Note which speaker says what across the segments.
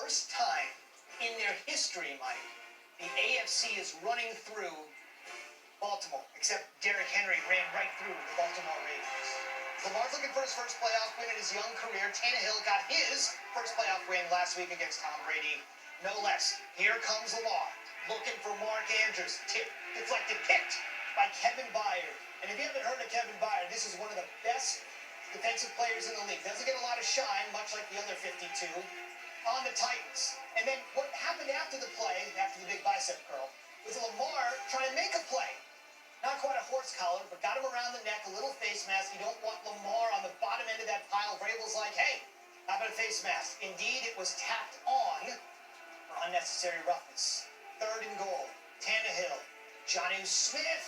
Speaker 1: first time in their history, Mike, the AFC is running through Baltimore, except Derrick Henry ran right through the Baltimore Ravens. Lamar's looking for his first playoff win in his young career. Tannehill got his first playoff win last week against Tom Brady, no less. Here comes Lamar, looking for Mark Andrews. Deflected, picked by Kevin Byard. And if you haven't heard of Kevin Byard, this is one of the best defensive players in the league. Doesn't get a lot of shine, much like the other 52, on the Titans. And then what happened after the play, after the big bicep curl, was Lamar trying to make a play. Not quite a horse collar, but got him around the neck, a little face mask. You don't want Lamar on the bottom end of that pile. Vrabel's like, hey, how about a face mask? Indeed, it was tacked on for unnecessary roughness. 3rd and goal. Tannehill. Jonnu Smith.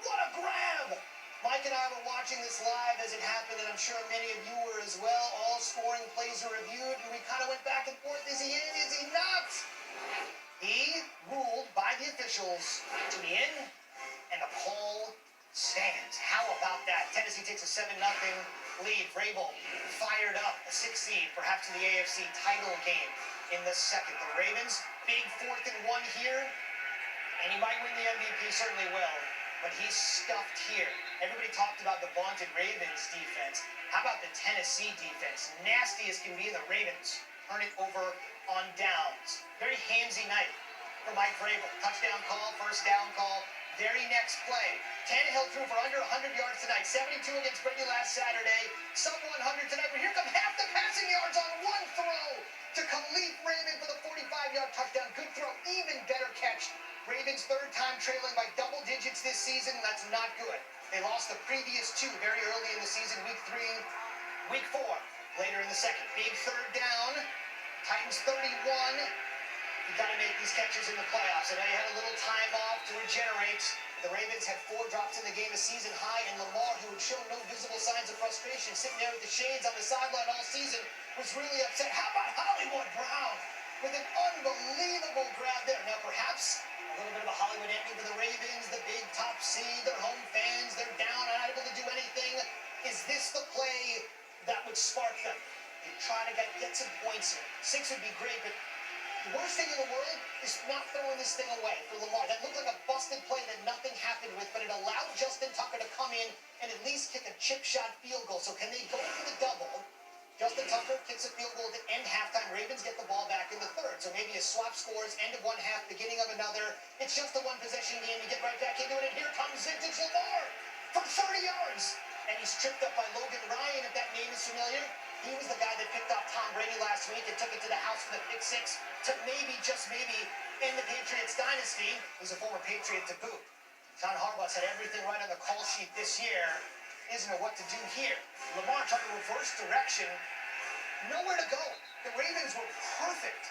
Speaker 1: What a grab! Mike and I were watching this live as it happened, and I'm sure many of you were as well. All scoring plays are reviewed, and we kind of went back and forth. Is he in? Is he not? He ruled by the officials to be in, and the poll stands. How about that? Tennessee takes a 7-0 lead. Vrabel fired up, a 6 seed, perhaps in the AFC title game in the second. The Ravens, big 4th and 1 here, and he might win the MVP, certainly will, but he's stuffed here. Everybody talked about the vaunted Ravens defense. How about the Tennessee defense? Nasty as can be, and the Ravens turn it over on downs. Very handsy night for Mike Vrabel. Touchdown call, first down call. Very next play. Tannehill threw for under 100 yards tonight. 72 against Brady last Saturday. Sub 100 tonight. But here come half the passing yards on one throw to Khalif Raymond for the 45-yard touchdown. Good throw. Even better catch. Ravens 3rd time trailing by double digits this season. That's not good. They lost the previous 2 very early in the season. Week 3, week 4. Later in the second. Big 3rd down. Titans 31. You got to make these catches in the playoffs. I know you had a little time off to regenerate. The Ravens had 4 drops in the game, a season high, and Lamar, who had shown no visible signs of frustration, sitting there with the shades on the sideline all season, was really upset. How about Hollywood Brown with an unbelievable grab there? Now, perhaps a little bit of a Hollywood ending for the Ravens, the big top seed, their home fans, they're down, not able to do anything. Is this the play that would spark them? They try to get some points here. 6 would be great, but the worst thing in the world is not throwing this thing away for Lamar. That looked like a busted play that nothing happened with, but it allowed Justin Tucker to come in and at least kick a chip shot field goal. So can they go for the double? Justin Tucker kicks a field goal to end halftime. Ravens get the ball back in the 3rd. So maybe a swap scores, end of one half, beginning of another. It's just a 1-possession game. You get right back into it, and here comes vintage Lamar from 30 yards. And he's tripped up by Logan Ryan, if that name is familiar. He was the guy that picked off Tom Brady last week and took it to the house for the pick 6 to maybe, just maybe, end the Patriots dynasty. He's a former Patriot to boot. John Harbaugh's had everything right on the call sheet this year. Isn't know what to do here. Lamar trying to reverse direction. Nowhere to go. The Ravens were perfect.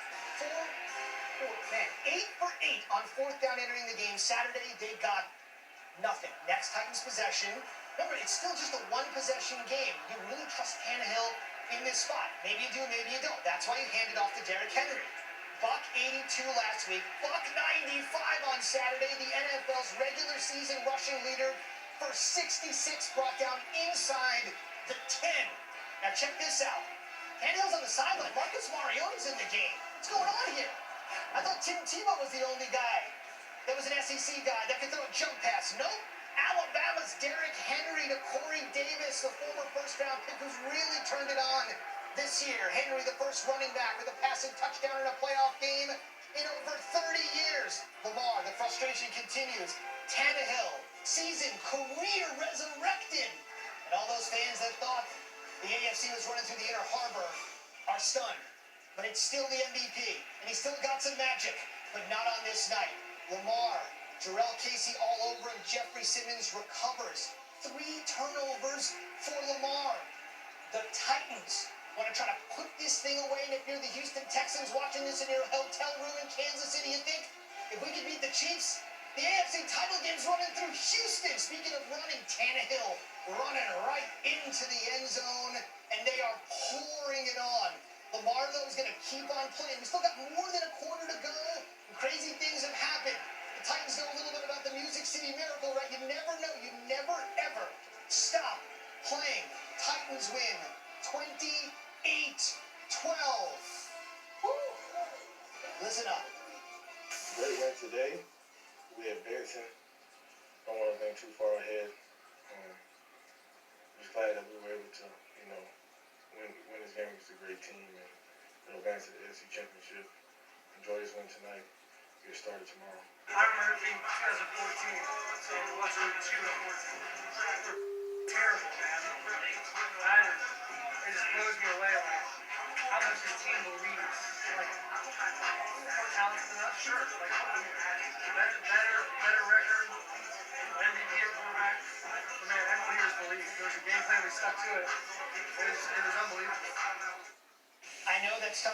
Speaker 1: 8 for 8 on 4th down entering the game. Saturday, they got nothing. Next Titans possession. Remember, it's still just a 1-possession game. You really trust Tannehill in this spot. Maybe you do, maybe you don't. That's why you hand it off to Derrick Henry. Buck 82 last week. Buck 95 on Saturday. The NFL's regular season rushing leader for 66 brought down inside the 10. Now check this out. Tannehill's on the sideline. Marcus Mariota's in the game. What's going on here? I thought Tim Tebow was the only guy that was an SEC guy that could throw a jump pass. Nope. Alabama's Derrick Henry to Corey Davis, the former 1st-round pick who's really turned it on this year. Henry, the first running back with a passing touchdown in a playoff game in over 30 years. Lamar, the frustration continues. Tannehill, season, career resurrected. And all those fans that thought the AFC was running through the Inner Harbor are stunned. But it's still the MVP, and he still got some magic, but not on this night. Lamar, Jarrell Casey all over him. Jeffrey Simmons recovers. 3 turnovers for Lamar. The Titans want to try to put this thing away. And if you're the Houston Texans watching this in your hotel room in Kansas City, you think, if we could beat the Chiefs, the AFC title game's running through Houston. Speaking of running, Tannehill running right into the end zone, and they are pouring it on. Lamar, though, is going to keep on playing. We still got more than a quarter to go, and crazy things have happened. The Titans know a little bit about the Music City Miracle, right? You never know. You never, ever stop playing. Titans win 28-12. Woo! Listen up.
Speaker 2: Great win today. We advancing. Don't want to think too far ahead. Just glad that we were able to, win this game against a great team and advance to the AFC Championship. Enjoy this win tonight. Get started tomorrow.
Speaker 3: I remember it being 2014 and watching the 2 at 14. Terrible, man. It just blows me away, like, how much the team believes. Like, more talented than us, sure. Like, better record, MVP at quarterback. But man, everyone here is belief. There was a game plan, we stuck to it. It was unbelievable.
Speaker 1: I know that's tough.